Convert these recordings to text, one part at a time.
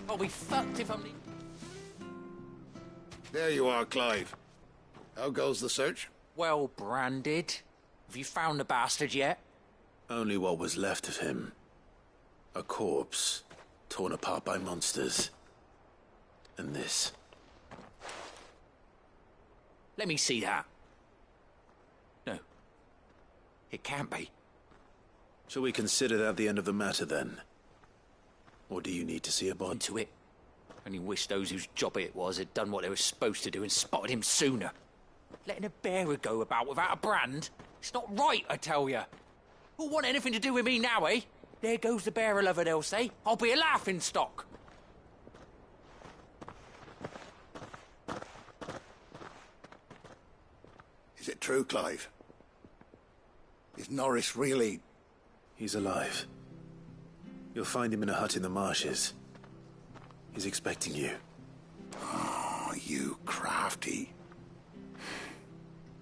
I'll be fucked if I'm... There you are, Clive. How goes the search? Well branded. Have you found the bastard yet? Only what was left of him. A corpse, torn apart by monsters. And this. Let me see that. No. It can't be. Shall we consider that the end of the matter, then? Or do you need to see a body? Into it. Only wish those whose job it was had done what they were supposed to do and spotted him sooner. Letting a bearer go about without a brand? It's not right, I tell you. Who'll want anything to do with me now, eh? There goes the bearer lover, they'll say. I'll be a laughing stock. Is it true, Clive? Is Norris really... He's alive. You'll find him in a hut in the marshes. He's expecting you. Oh, you crafty.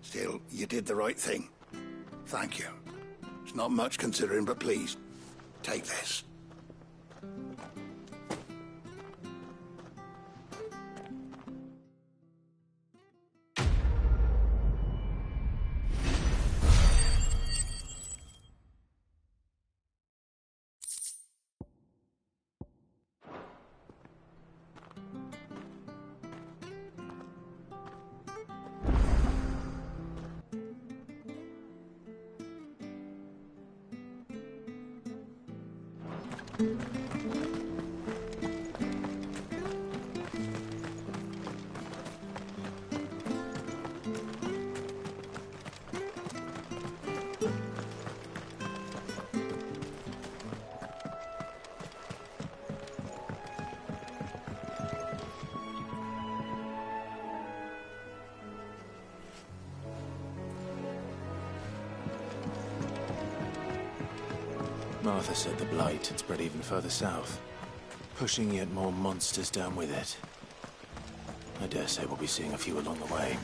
Still, you did the right thing. Thank you. It's not much considering, but please, take this. Martha said the blight had spread even further south, pushing yet more monsters down with it. I dare say we'll be seeing a few along the way.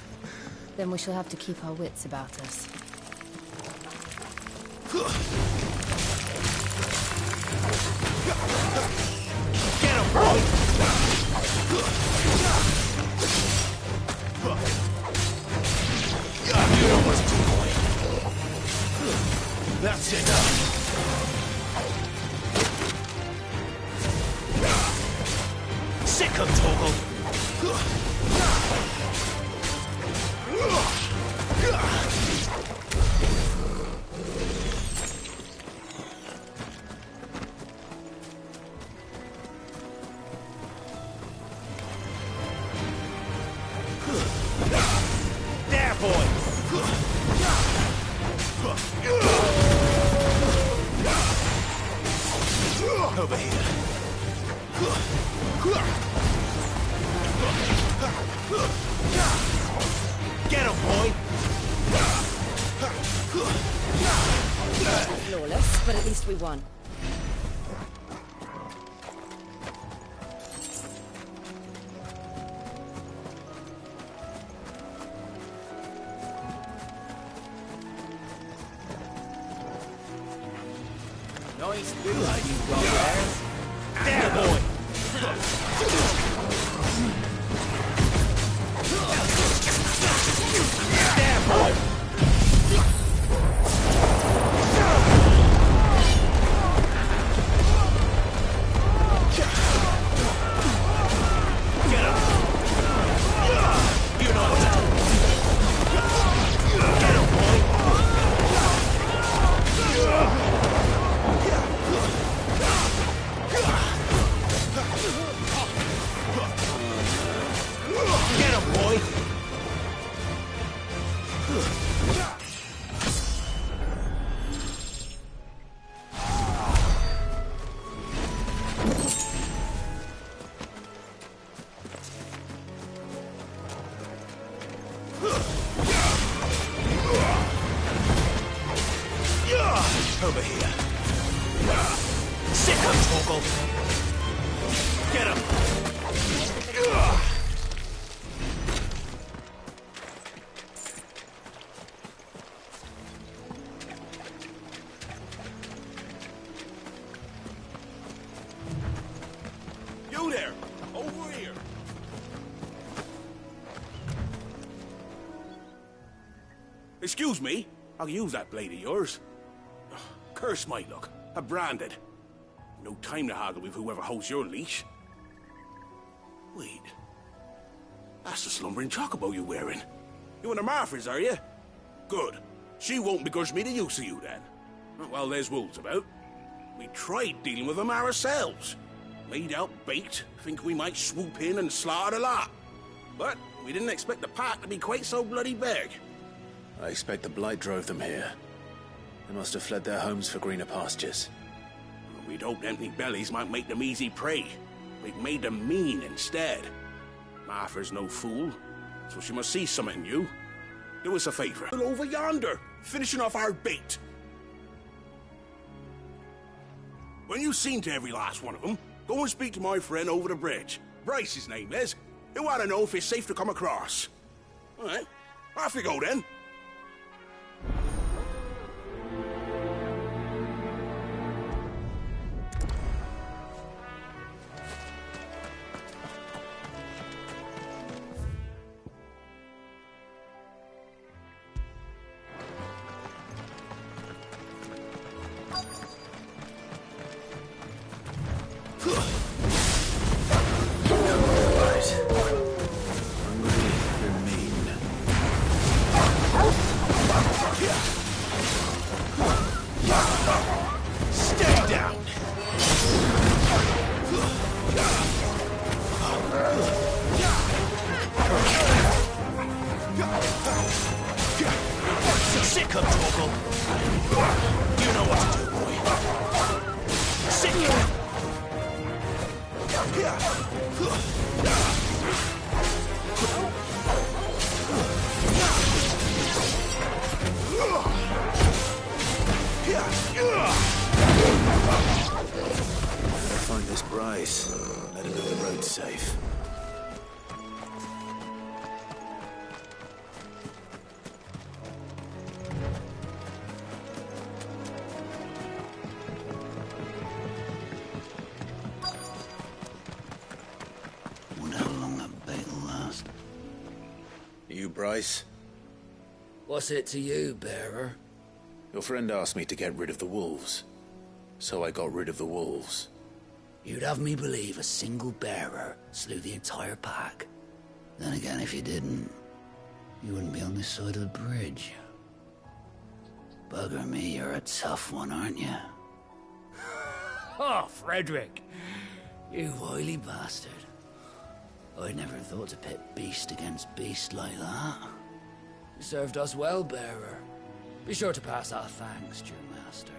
Then we shall have to keep our wits about us. Get him, boy! You know what's too late. That's enough. Sick of Toggle. There, boy. Over here. Get him, boy! Flawless, but at least we won. Nice villa you got there. There, boy! There, boy! Get up! You know what's up! Get him, boy! You there! Over here! Excuse me, I'll use that blade of yours. Ugh, curse my luck. I'm branded. No time to haggle with whoever holds your leash. Wait. That's the slumbering chocobo you're wearing. You and the Marthas, are you? Good. She won't begrudge me the use of you, then. Well, there's wolves about. We tried dealing with them ourselves. Made out baked, think we might swoop in and slaughter the lot. But we didn't expect the pack to be quite so bloody big. I expect the Blight drove them here. They must have fled their homes for greener pastures. We'd hoped empty bellies might make them easy prey. We've made them mean instead. Martha's no fool, so she must see something in you. Do us a favor. Over yonder, finishing off our bait. When you've seen to every last one of them, go and speak to my friend over the bridge. Bryce, his name is. He want to know if it's safe to come across. All right, off you go then. Find this Bryce. Let him know the road's safe. Wonder how long that bait will last. You, Bryce? What's it to you, bearer? Your friend asked me to get rid of the wolves. So I got rid of the wolves. You'd have me believe a single bearer slew the entire pack. Then again, if you didn't, you wouldn't be on this side of the bridge. Bugger me, you're a tough one, aren't you? Oh, Frederick! You wily bastard. I'd never thought to pit beast against beast like that. You served us well, bearer. Be sure to pass our thanks to your master.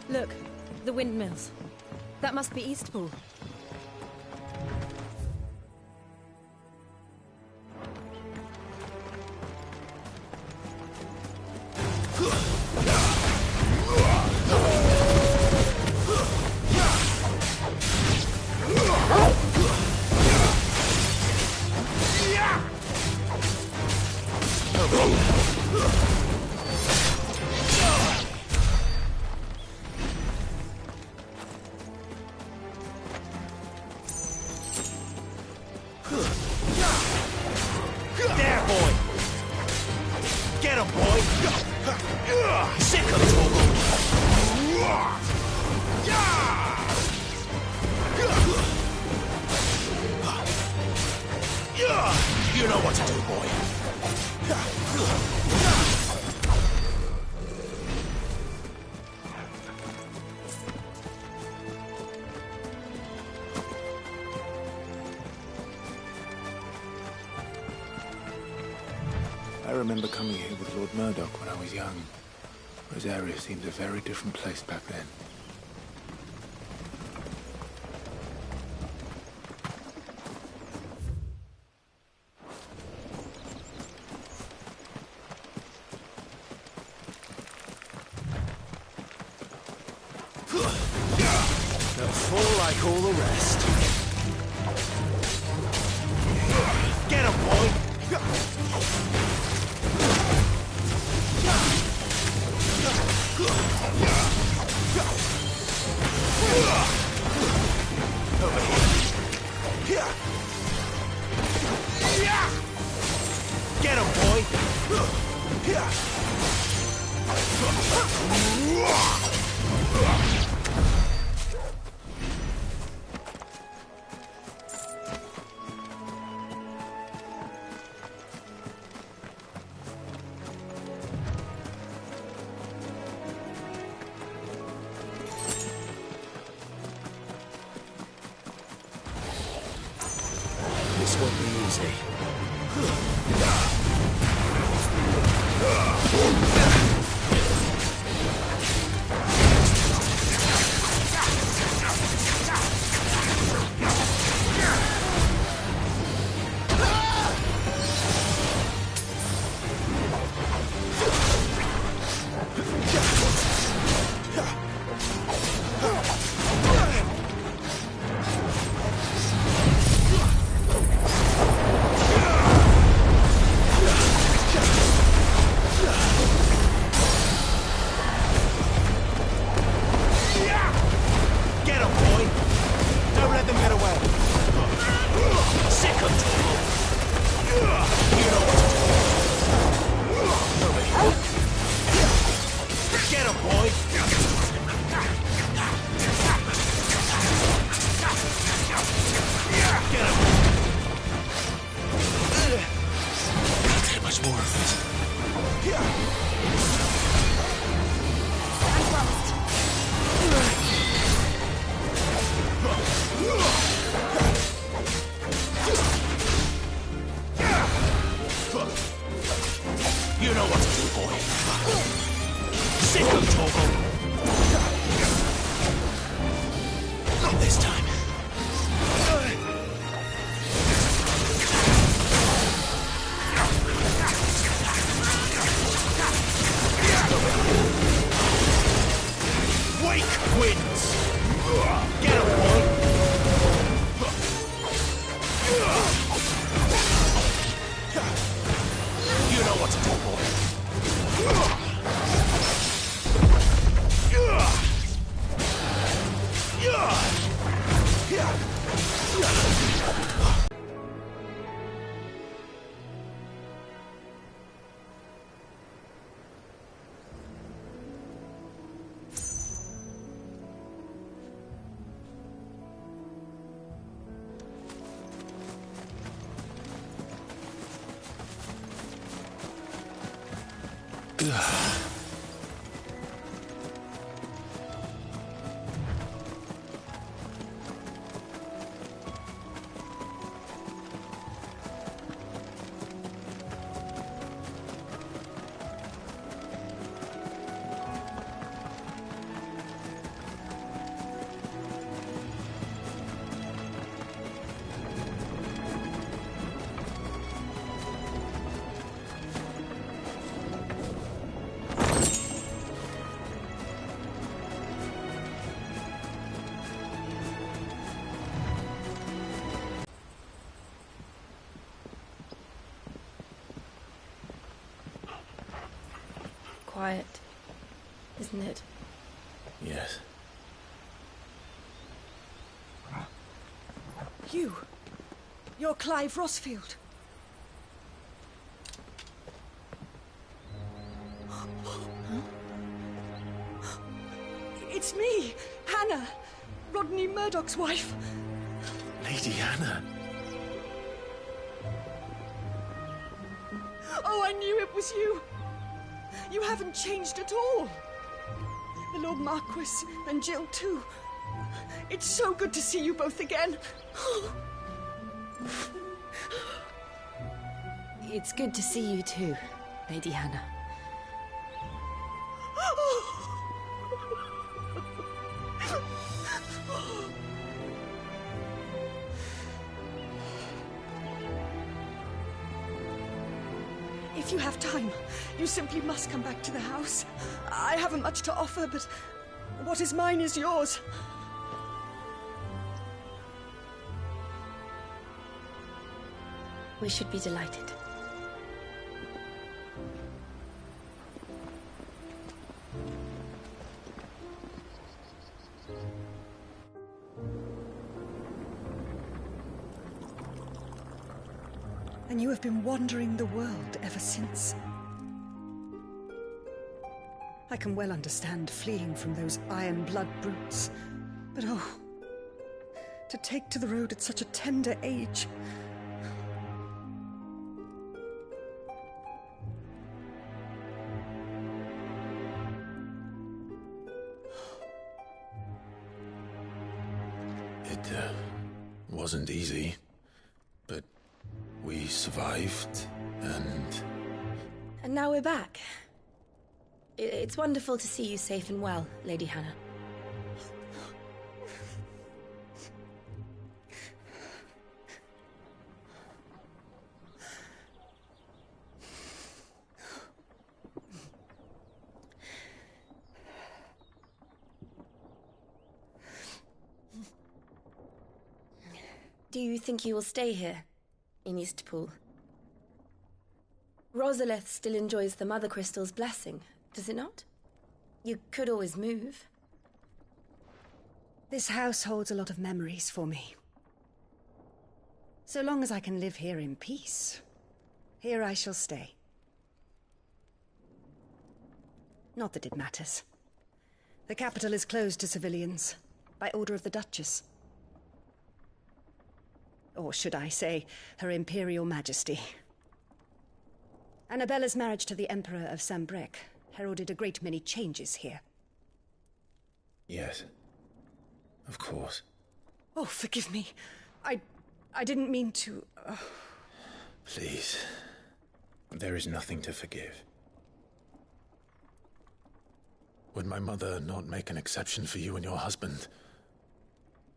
Look, the windmills. That must be Eastpool. There, boy! Get him, boy! Sick of Togo! You know what to do, boy. I remember coming here with Lord Murdoch when I was young. Rosaria seemed a very different place back then. They'll fall like all the rest. Get him, boy! Over here. Get him, boy! This won't be easy. Quiet, isn't it? Yes. You're Clive Rossfield. It's me, Hannah, Rodney Murdoch's wife. Lady Hannah. Oh, I knew it was you. You haven't changed at all. The Lord Marquis and Jill too. It's so good to see you both again. It's good to see you too, Lady Hannah. If you have time, you simply must come back to the house. I haven't much to offer, but what is mine is yours. We should be delighted. And you have been wandering the world ever since. I can well understand fleeing from those iron blood brutes, but oh, to take to the road at such a tender age. It wasn't easy, but we survived, and... And now we're back. It's wonderful to see you safe and well, Lady Hannah. Do you think you will stay here, in Eastpool? Rosalith still enjoys the Mother Crystal's blessing, does it not? You could always move. This house holds a lot of memories for me. So long as I can live here in peace, here I shall stay. Not that it matters. The capital is closed to civilians, by order of the Duchess. Or should I say, Her Imperial Majesty. Annabella's marriage to the Emperor of Sambrec heralded a great many changes here. Yes. Of course. Oh, forgive me. I didn't mean to... Please. There is nothing to forgive. Would my mother not make an exception for you and your husband?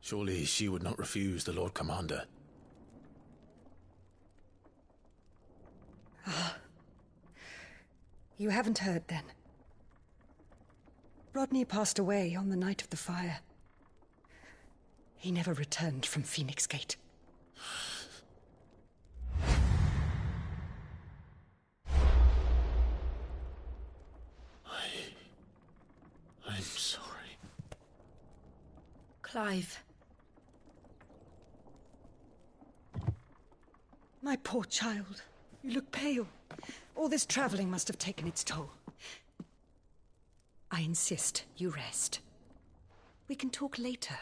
Surely she would not refuse the Lord Commander. You haven't heard, then. Rodney passed away on the night of the fire. He never returned from Phoenix Gate. I'm sorry. Clive. My poor child. You look pale. All this traveling must have taken its toll. I insist you rest. We can talk later.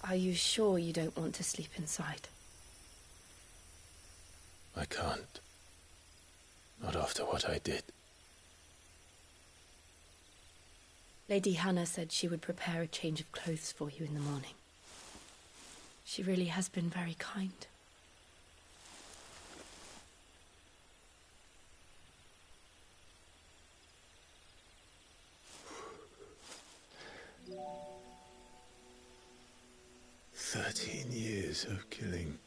Are you sure you don't want to sleep inside? I can't. Not after what I did. Lady Hannah said she would prepare a change of clothes for you in the morning. She really has been very kind. Years of killing.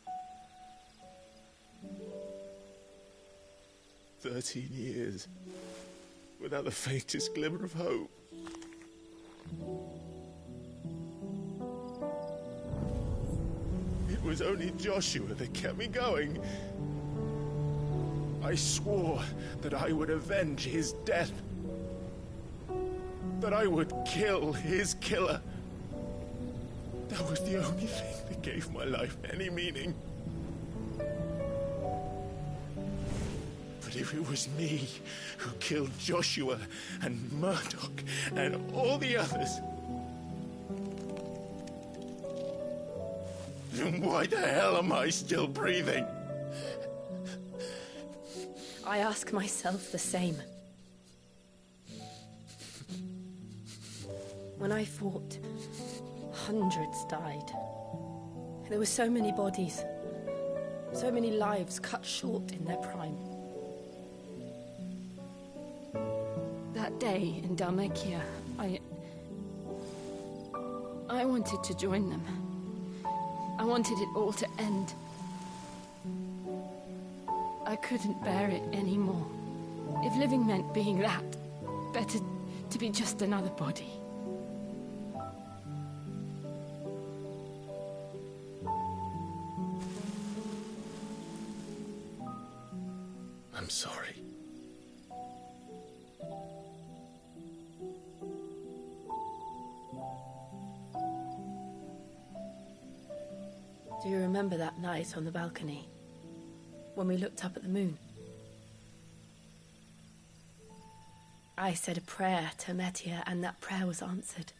13 years. Without the faintest glimmer of hope. was only Joshua that kept me going. I swore that I would avenge his death. That I would kill his killer. That was the only thing that gave my life any meaning. But if it was me who killed Joshua and Murdoch and all the others, then why the hell am I still breathing? I ask myself the same. When I fought, hundreds died. There were so many bodies, so many lives cut short in their prime. That day in Dalmacia, I wanted to join them. I wanted it all to end. I couldn't bear it anymore. If living meant being that, better to be just another body. I'm sorry. Do you remember that night on the balcony? When we looked up at the moon? I said a prayer to Metia, and that prayer was answered.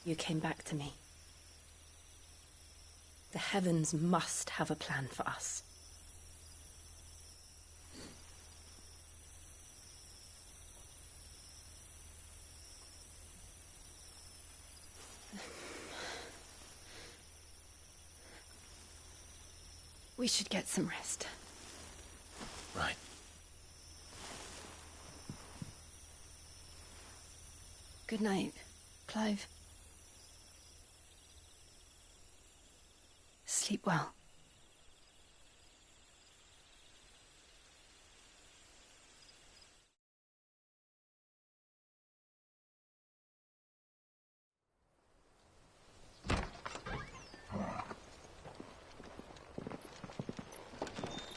You came back to me. The heavens must have a plan for us. We should get some rest. Right. Good night, Clive. Sleep well.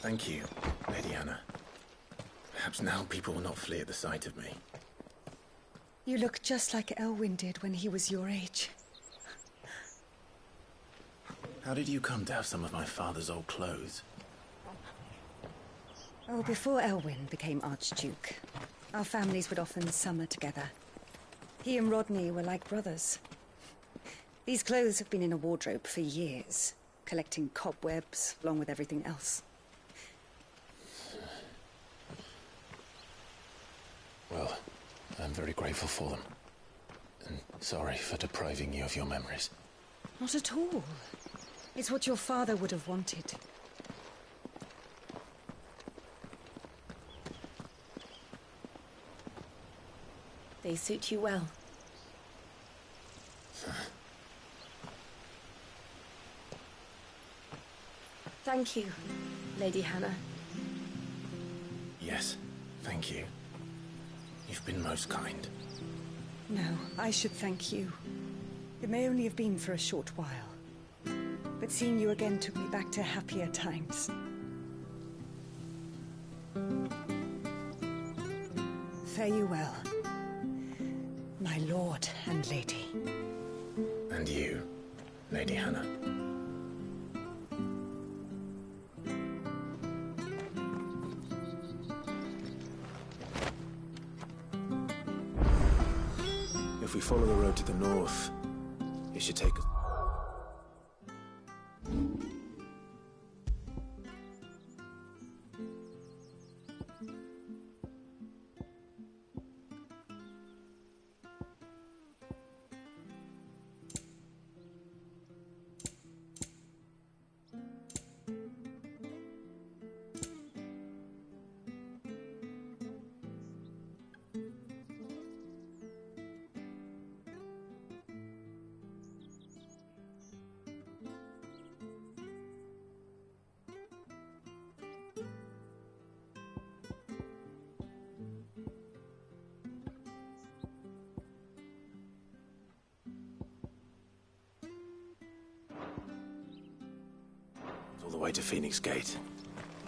Thank you, Lady Hannah. Perhaps now people will not flee at the sight of me. You look just like Elwyn did when he was your age. How did you come to have some of my father's old clothes? Oh, before Elwyn became Archduke, our families would often summer together. He and Rodney were like brothers. These clothes have been in a wardrobe for years, collecting cobwebs along with everything else. Well, I'm very grateful for them. And sorry for depriving you of your memories. Not at all. It's what your father would have wanted. They suit you well. Thank you, Lady Hannah. Yes, thank you. You've been most kind. No, I should thank you. It may only have been for a short while, but seeing you again took me back to happier times. Fare you well, my lord and lady. And you, Lady Hannah. If we follow the road to the north, it should take us... All the way to Phoenix Gate.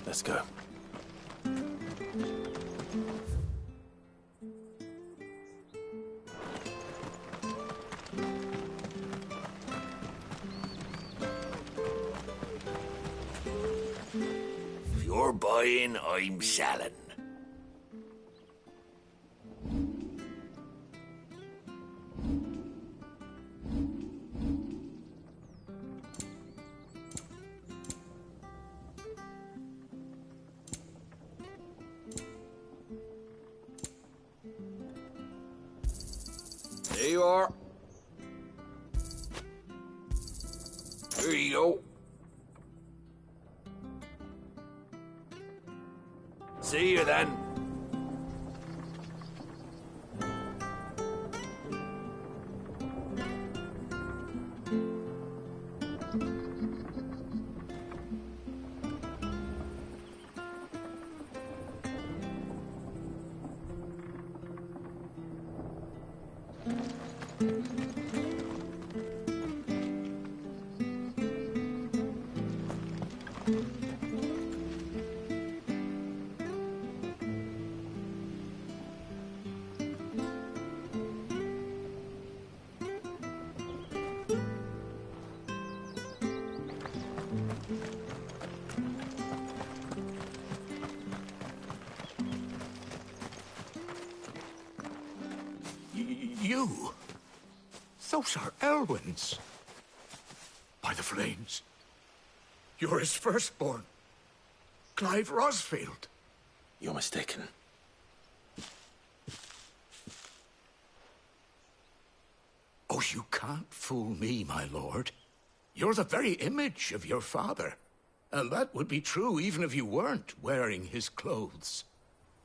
Let's go. If you're buying, I'm selling. There you are. Here you go. See you then. You? Those are Elwyn's. By the flames. You're his firstborn. Clive Rosfield. You're mistaken. Oh, you can't fool me, my lord. You're the very image of your father. And that would be true even if you weren't wearing his clothes.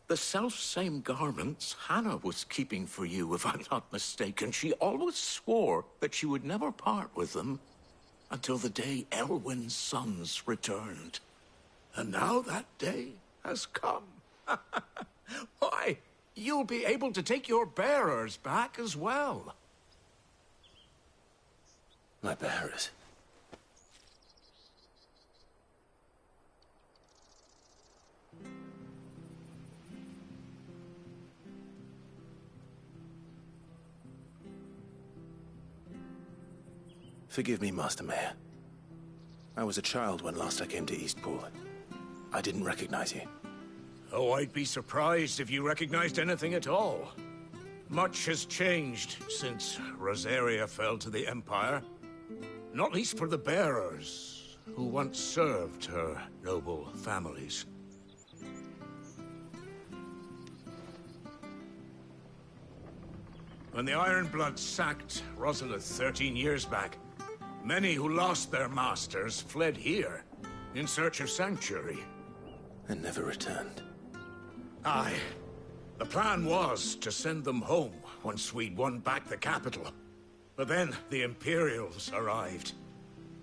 The self-same garments Hannah was keeping for you, if I'm not mistaken. She always swore that she would never part with them until the day Elwyn's sons returned. And now that day has come. Why, you'll be able to take your bearers back as well. My bearers? Forgive me, Master Mayor. I was a child when last I came to Eastpool. I didn't recognize you. Oh, I'd be surprised if you recognized anything at all. Much has changed since Rosaria fell to the Empire. Not least for the bearers, who once served her noble families. When the Ironbloods sacked Rosalith 13 years back, many who lost their masters fled here, in search of sanctuary. And never returned. Aye. The plan was to send them home once we'd won back the capital. But then the Imperials arrived.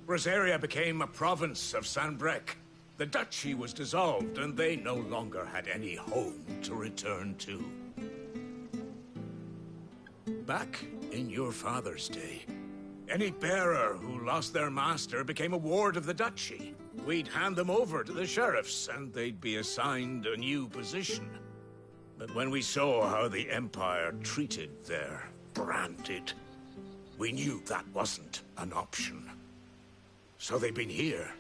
Rosaria became a province of Sanbreque. The duchy was dissolved, and they no longer had any home to return to. Back in your father's day, any bearer who lost their master became a ward of the duchy. We'd hand them over to the sheriffs, and they'd be assigned a new position. But when we saw how the Empire treated their branded, we knew that wasn't an option. So they've been here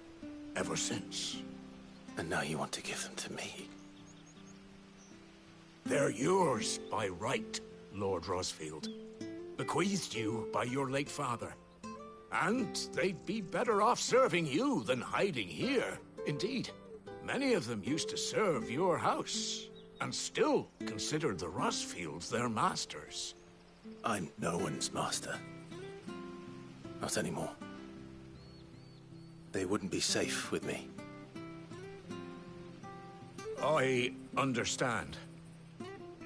ever since. And now you want to give them to me? They're yours by right, Lord Rosfield. Bequeathed you by your late father. And they'd be better off serving you than hiding here. Indeed, many of them used to serve your house, and still considered the Rosfields their masters. I'm no one's master. Not anymore. They wouldn't be safe with me. I understand.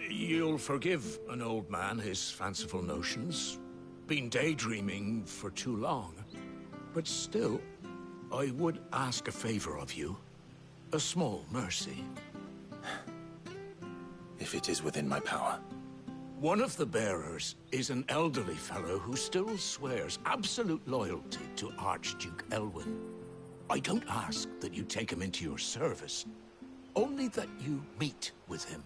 You'll forgive an old man his fanciful notions. Been daydreaming for too long. But still, I would ask a favor of you. A small mercy. If it is within my power. One of the bearers is an elderly fellow who still swears absolute loyalty to Archduke Elwyn. I don't ask that you take him into your service, only that you meet with him.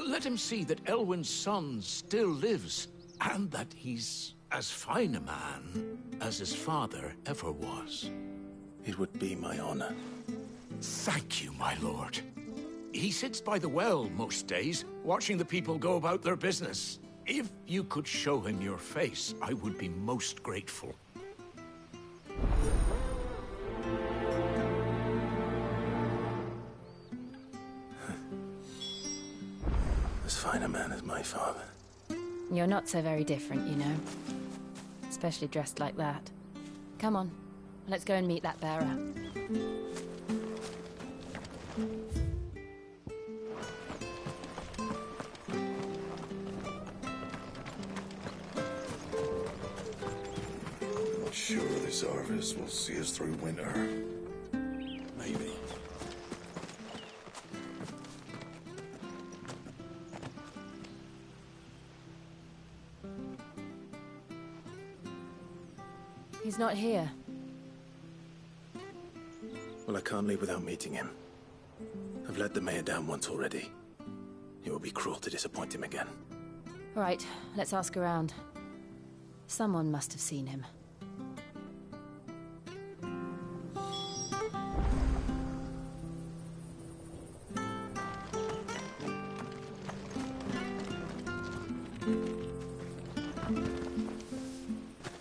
Let him see that Elwyn's son still lives, and that he's as fine a man as his father ever was. It would be my honor. Thank you, my lord. He sits by the well most days, watching the people go about their business. If you could show him your face, I would be most grateful. As fine a man as my father. You're not so very different, you know. Especially dressed like that. Come on, let's go and meet that bearer. Not sure this harvest will see us through winter. Maybe. He's not here. Well, I can't leave without meeting him. I've let the mayor down once already. It would be cruel to disappoint him again. All right, let's ask around. Someone must have seen him.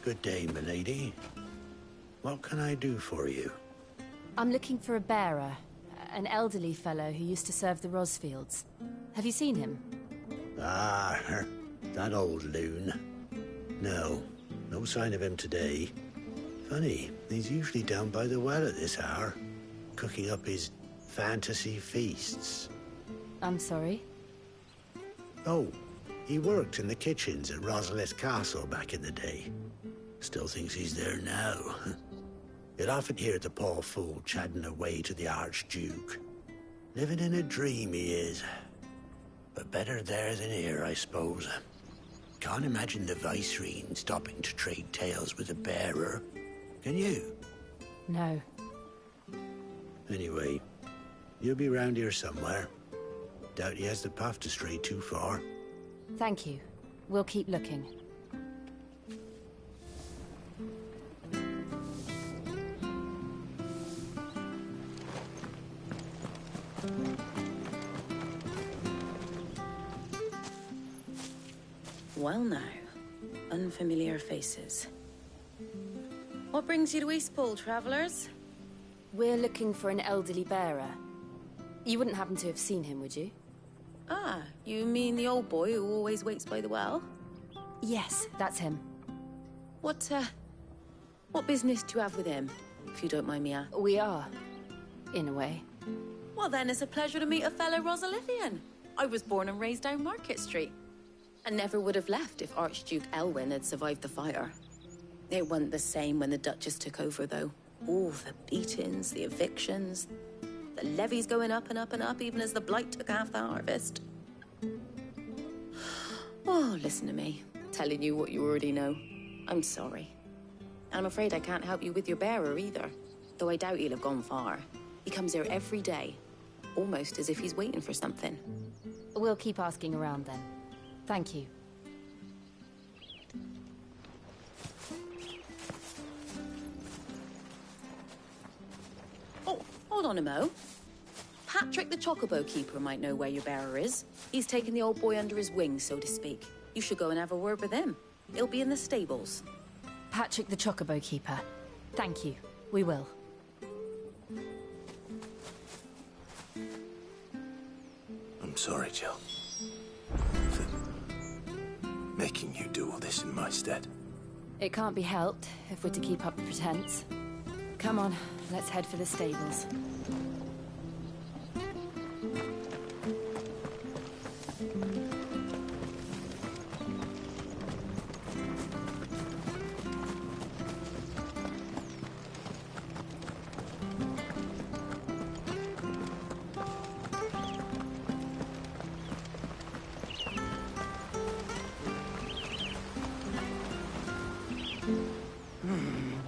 Good day, milady. What can I do for you? I'm looking for a bearer, an elderly fellow who used to serve the Rosfields. Have you seen him? Ah, that old loon. No, no sign of him today. Funny, he's usually down by the well at this hour, cooking up his fantasy feasts. I'm sorry? Oh, he worked in the kitchens at Rosalith Castle back in the day. Still thinks he's there now. You'd often hear the poor fool chatting away to the Archduke. Living in a dream he is. But better there than here, I suppose. Can't imagine the Viceroy stopping to trade tales with a bearer. Can you? No. Anyway, you'll be round here somewhere. Doubt he has the puff to stray too far. Thank you. We'll keep looking. Well now, unfamiliar faces. What brings you to Eastpool, travellers? We're looking for an elderly bearer. You wouldn't happen to have seen him, would you? Ah, you mean the old boy who always waits by the well? Yes, that's him. What business do you have with him, if you don't mind me asking? We are, in a way. Well then, it's a pleasure to meet a fellow Rosalithian. I was born and raised down Market Street. And never would have left if Archduke Elwyn had survived the fire. It wasn't the same when the Duchess took over, though. All the beatings, the evictions, the levies going up and up and up, even as the blight took half the harvest. Oh, listen to me, telling you what you already know. I'm sorry. And I'm afraid I can't help you with your bearer either, though I doubt he'll have gone far. He comes here every day, almost as if he's waiting for something. We'll keep asking around then. Thank you. Oh, hold on a mo. Patrick the Chocobo Keeper might know where your bearer is. He's taken the old boy under his wing, so to speak. You should go and have a word with him. He'll be in the stables. Patrick the Chocobo Keeper. Thank you. We will. I'm sorry, Jill. Making you do all this in my stead. It can't be helped if we're to keep up the pretense. Come on, let's head for the stables.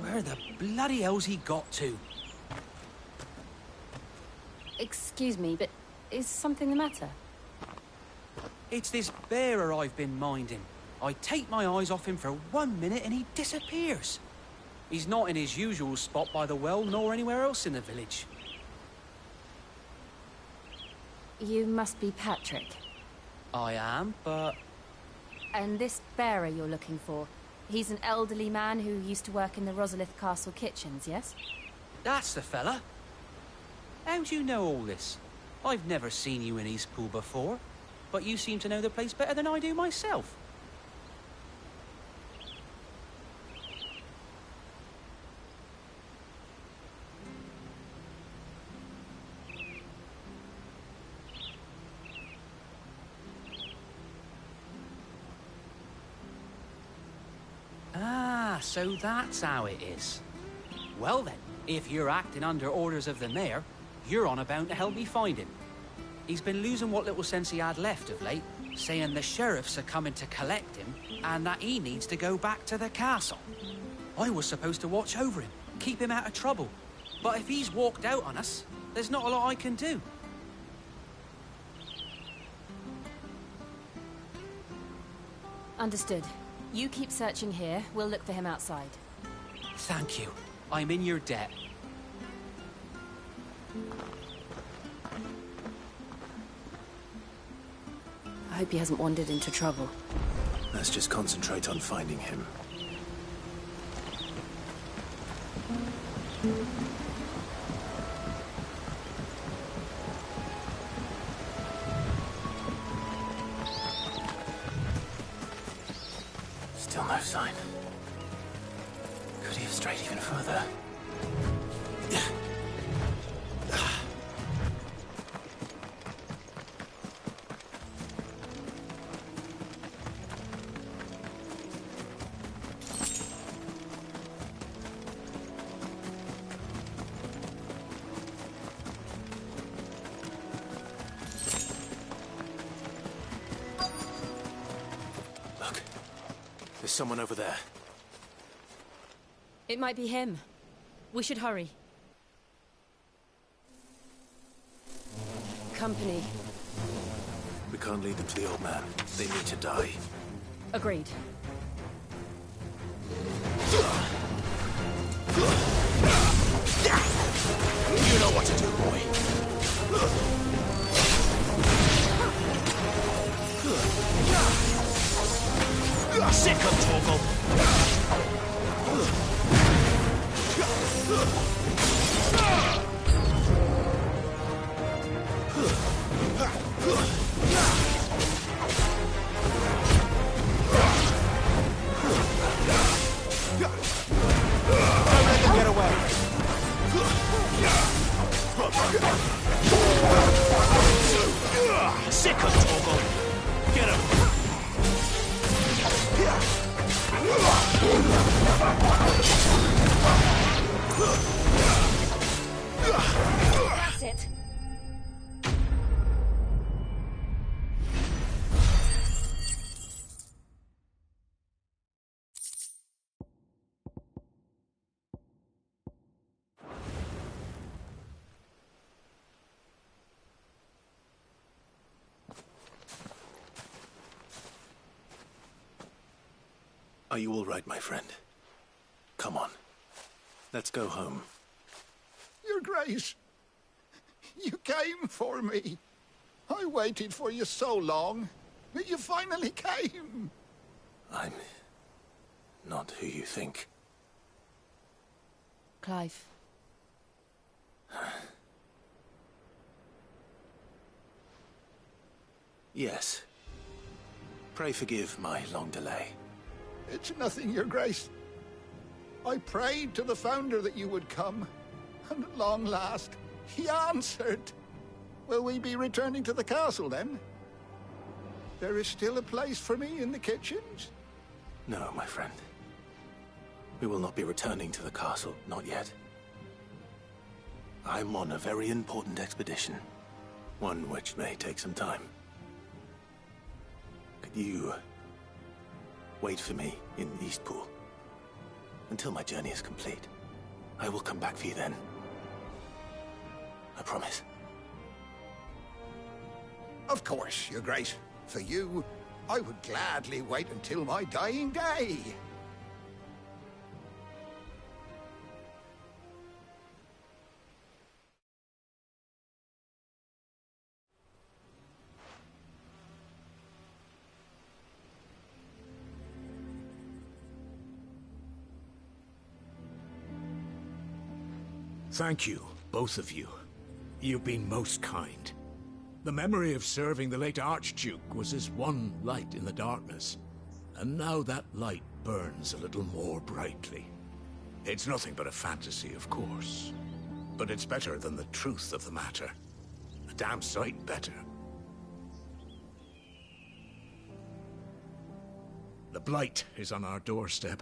Where the bloody hell's he got to? Excuse me, but is something the matter? It's this bearer I've been minding. I take my eyes off him for 1 minute and he disappears. He's not in his usual spot by the well, nor anywhere else in the village. You must be Patrick. I am, but... And this bearer you're looking for, he's an elderly man who used to work in the Rosalith Castle kitchens, yes? That's the fella. How do you know all this? I've never seen you in Eastpool before, but you seem to know the place better than I do myself. Ah, so that's how it is. Well then, if you're acting under orders of the mayor, you're on about to help me find him. He's been losing what little sense he had left of late, saying the sheriffs are coming to collect him and that he needs to go back to the castle. I was supposed to watch over him, keep him out of trouble. But if he's walked out on us, there's not a lot I can do. Understood. You keep searching here, we'll look for him outside. Thank you. I'm in your debt. I hope he hasn't wandered into trouble. Let's just concentrate on finding him. Still no sign. Could he have strayed even further? Look, there's someone over there. It might be him. We should hurry. Company. We can't lead them to the old man. They need to die. Agreed. You know what to do, boy. Sick of Torgal. Don't let them get away. Sick of Torgal. Get him. That's it. Are you all right, my friend? Come on. Let's go home. Your Grace, you came for me. I waited for you so long, but you finally came. I'm not who you think. Clive. Yes. Pray forgive my long delay. It's nothing, Your Grace. I prayed to the Founder that you would come, and at long last, he answered. Will we be returning to the castle, then? There is still a place for me in the kitchens? No, my friend. We will not be returning to the castle, not yet. I'm on a very important expedition, one which may take some time. Could you wait for me in Eastpool until my journey is complete? I will come back for you then. I promise. Of course, Your Grace. For you, I would gladly wait until my dying day. Thank you, both of you. You've been most kind. The memory of serving the late Archduke was as one light in the darkness, and now that light burns a little more brightly. It's nothing but a fantasy, of course, but it's better than the truth of the matter. A damn sight better. The Blight is on our doorstep.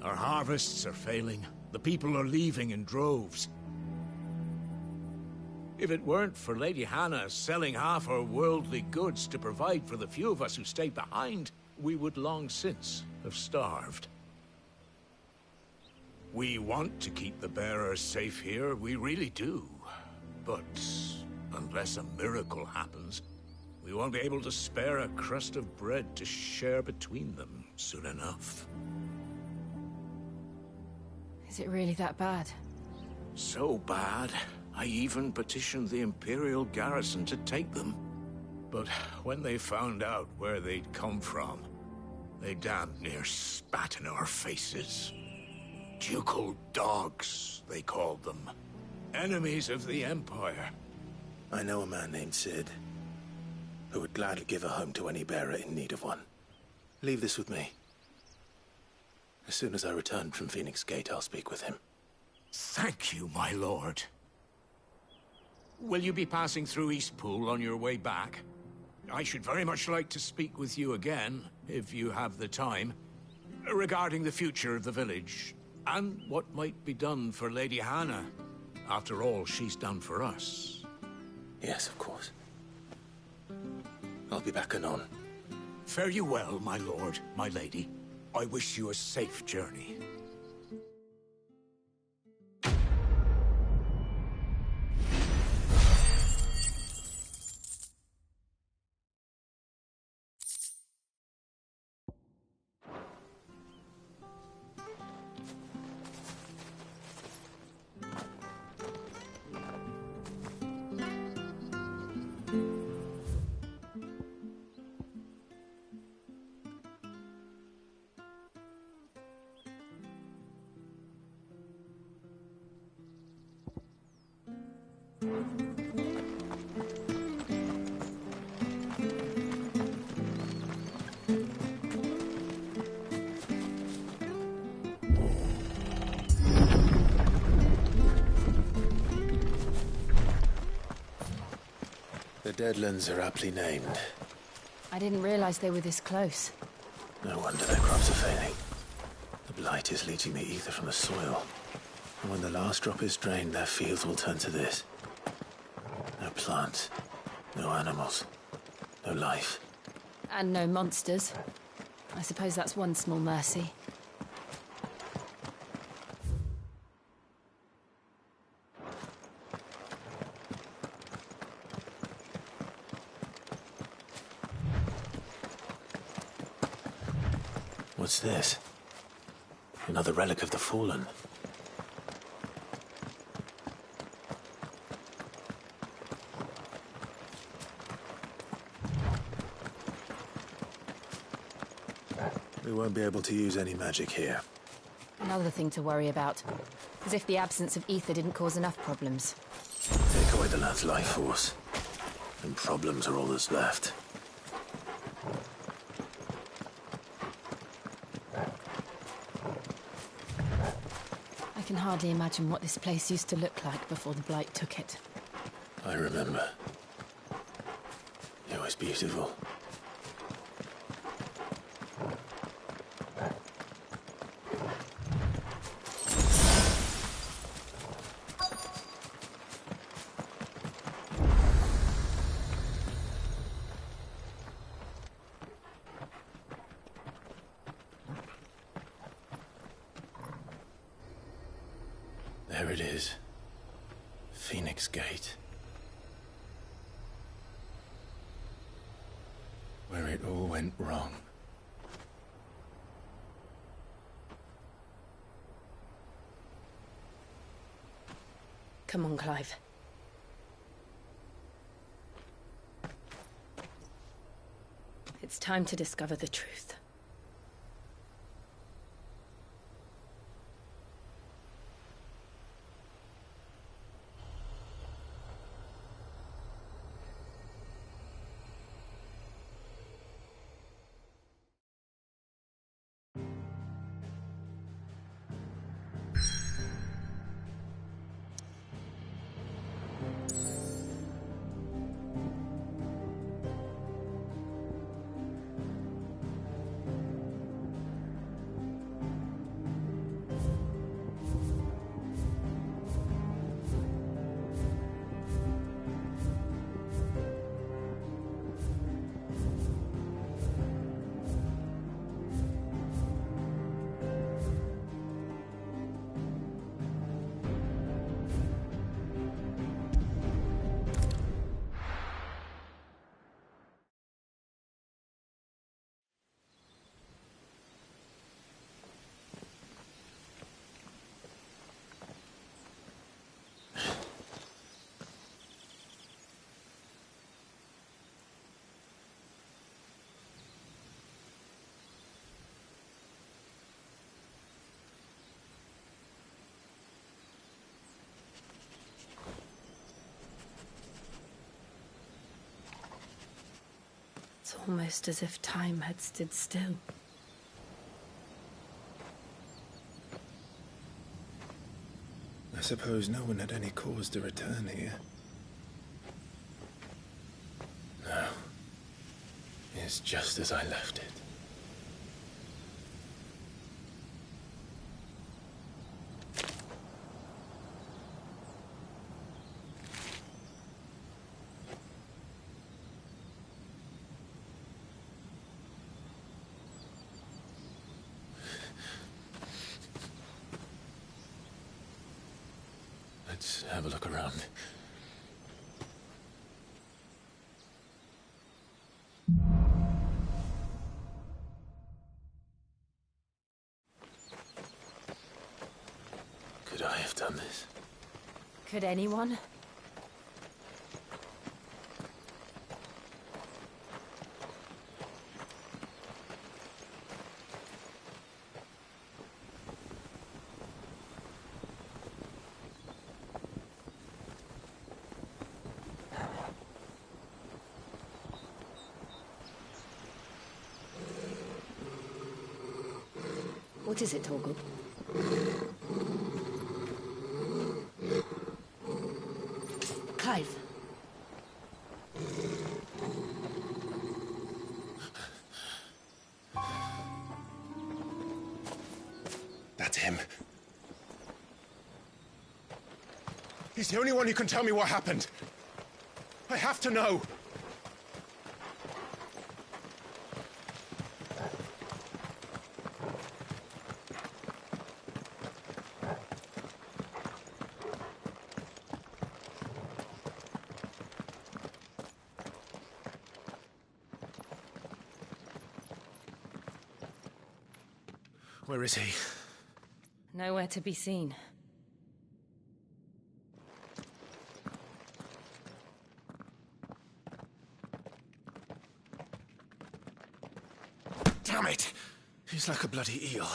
Our harvests are failing. The people are leaving in droves. If it weren't for Lady Hannah selling half her worldly goods to provide for the few of us who stayed behind, we would long since have starved. We want to keep the bearers safe here, we really do. But unless a miracle happens, we won't be able to spare a crust of bread to share between them soon enough. Is it really that bad? So bad, I even petitioned the Imperial garrison to take them. But when they found out where they'd come from, they damn near spat in our faces. Ducal dogs, they called them. Enemies of the Empire. I know a man named Sid, who would gladly give a home to any bearer in need of one. Leave this with me. As soon as I return from Phoenix Gate, I'll speak with him. Thank you, my lord. Will you be passing through Eastpool on your way back? I should very much like to speak with you again, if you have the time, regarding the future of the village, and what might be done for Lady Hannah, after all she's done for us. Yes, of course. I'll be back anon. Fare you well, my lord, my lady. I wish you a safe journey. The Deadlands are aptly named. I didn't realize they were this close. No wonder their crops are failing. The Blight is leaching the ether from the soil. And when the last drop is drained, their fields will turn to this. No plants, no animals, no life. And no monsters. I suppose that's one small mercy. What's this? Another relic of the Fallen. We won't be able to use any magic here. Another thing to worry about. As if the absence of ether didn't cause enough problems. Take away the lad's life force, and problems are all that's left. I can hardly imagine what this place used to look like before the Blight took it. I remember. It was beautiful. There it is. Phoenix Gate. Where it all went wrong. Come on, Clive. It's time to discover the truth. It's almost as if time had stood still. I suppose no one had any cause to return here. No. It's just as I left it. Let's have a look around. Could I have done this? Could anyone? What is it, Torgal? Clive. That's him. He's the only one who can tell me what happened. I have to know. Where is he? Nowhere to be seen. Damn it! He's like a bloody eel.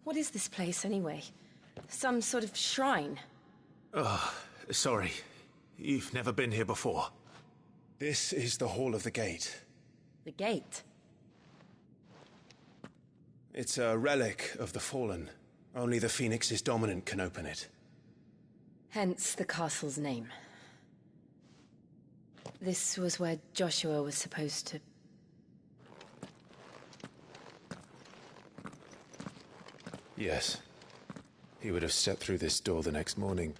What is this place, anyway? Some sort of shrine? Oh, sorry. You've never been here before. This is the Hall of the Gate. The gate? It's a relic of the Fallen. Only the Phoenix's dominant can open it. Hence the castle's name. This was where Joshua was supposed to... Yes. He would have stepped through this door the next morning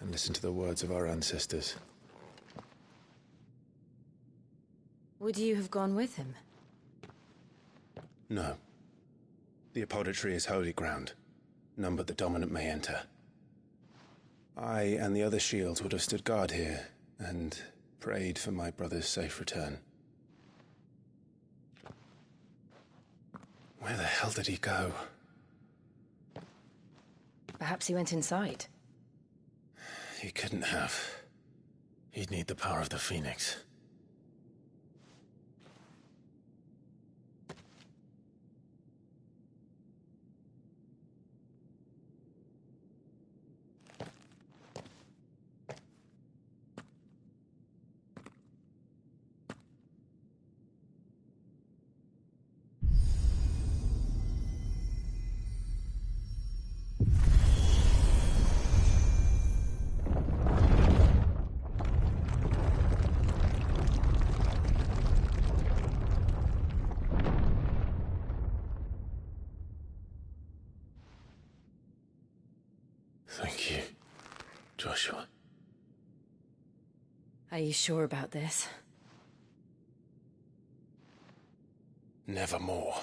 and listened to the words of our ancestors. Would you have gone with him? No. The apodatory is holy ground. None but the dominant may enter. I and the other shields would have stood guard here, and prayed for my brother's safe return. Where the hell did he go? Perhaps he went inside. He couldn't have. He'd need the power of the Phoenix. Thank you, Joshua. Are you sure about this? Nevermore.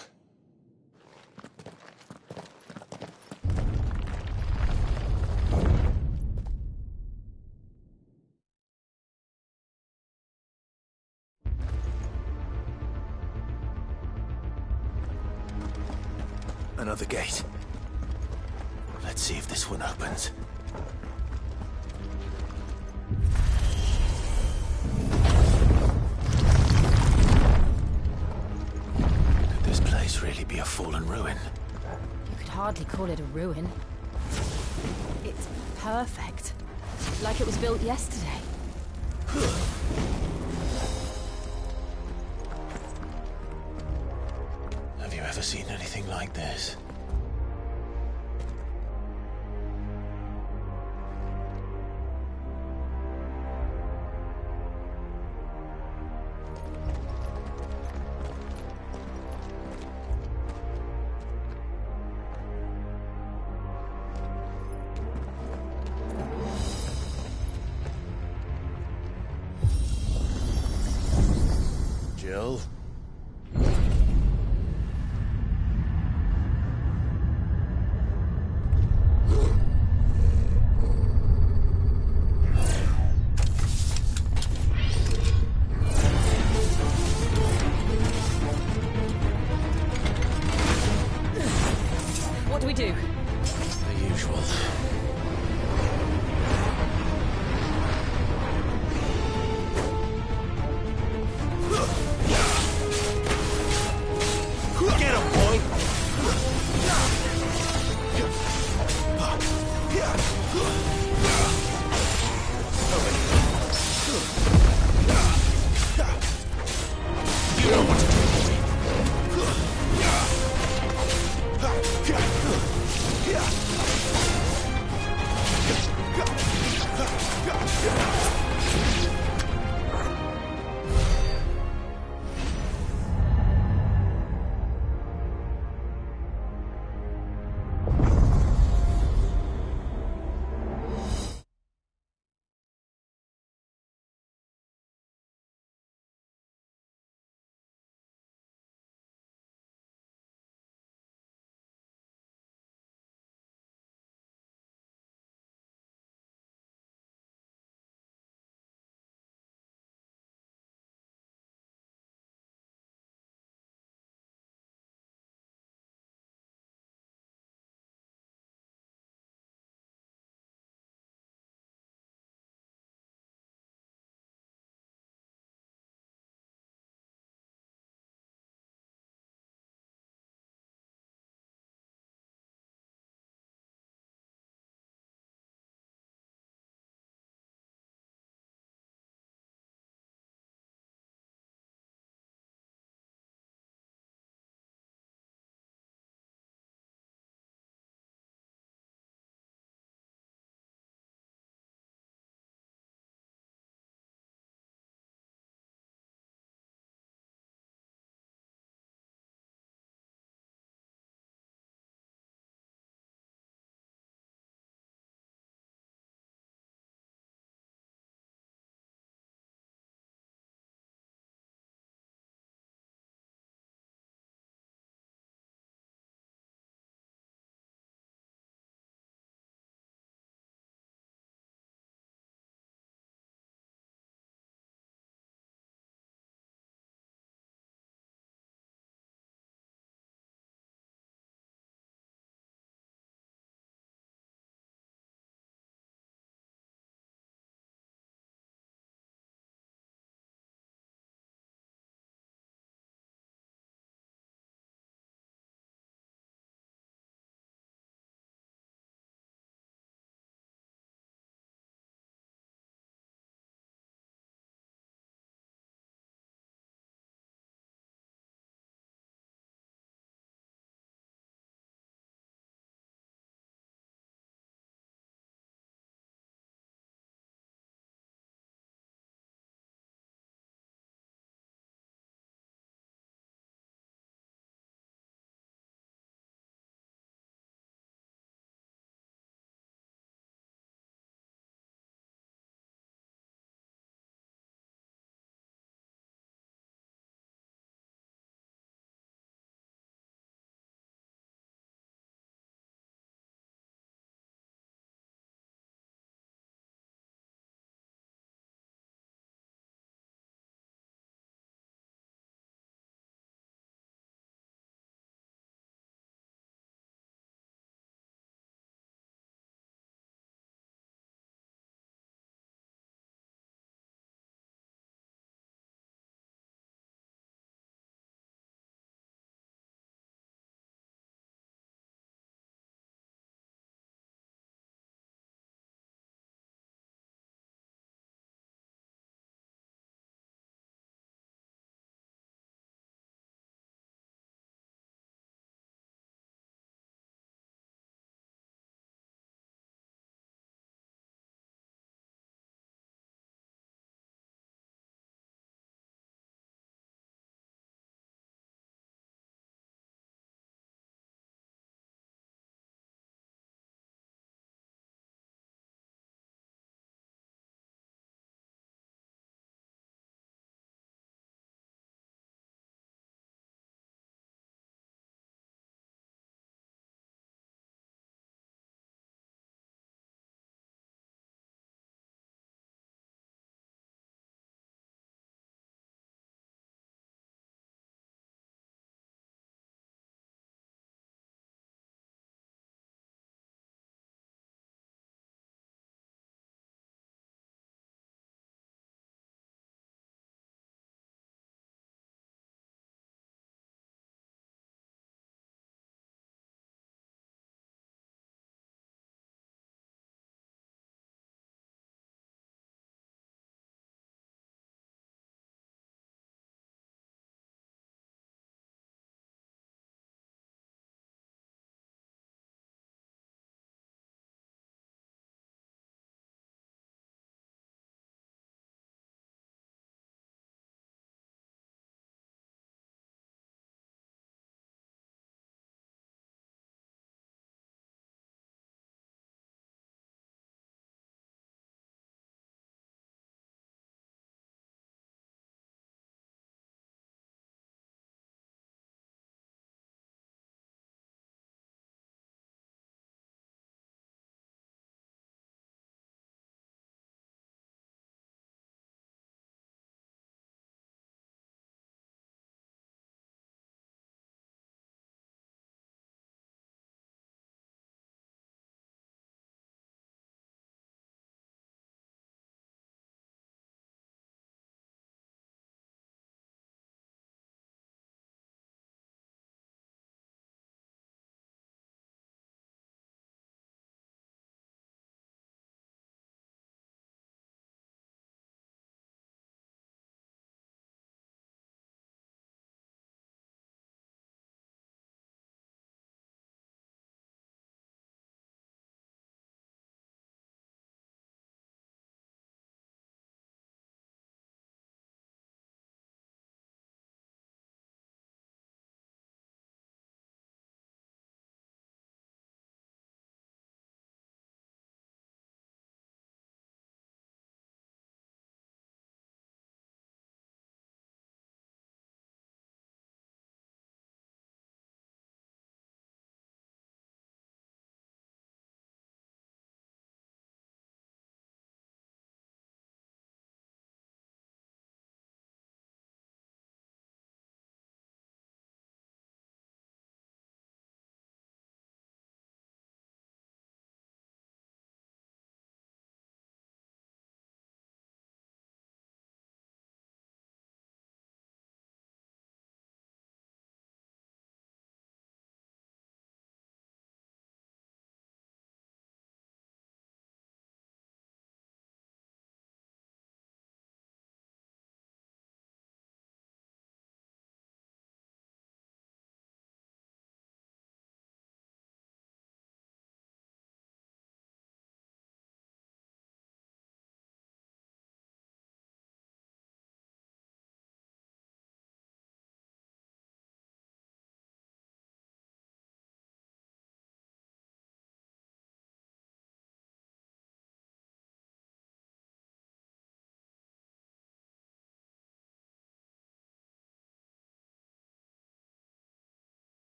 Another gate. Let's see if this one opens. Could this place really be a fallen ruin? You could hardly call it a ruin. It's perfect. Like it was built yesterday. Have you ever seen anything like this? Jill? What do we do? The usual. Get him, boy! You know what to do, boy!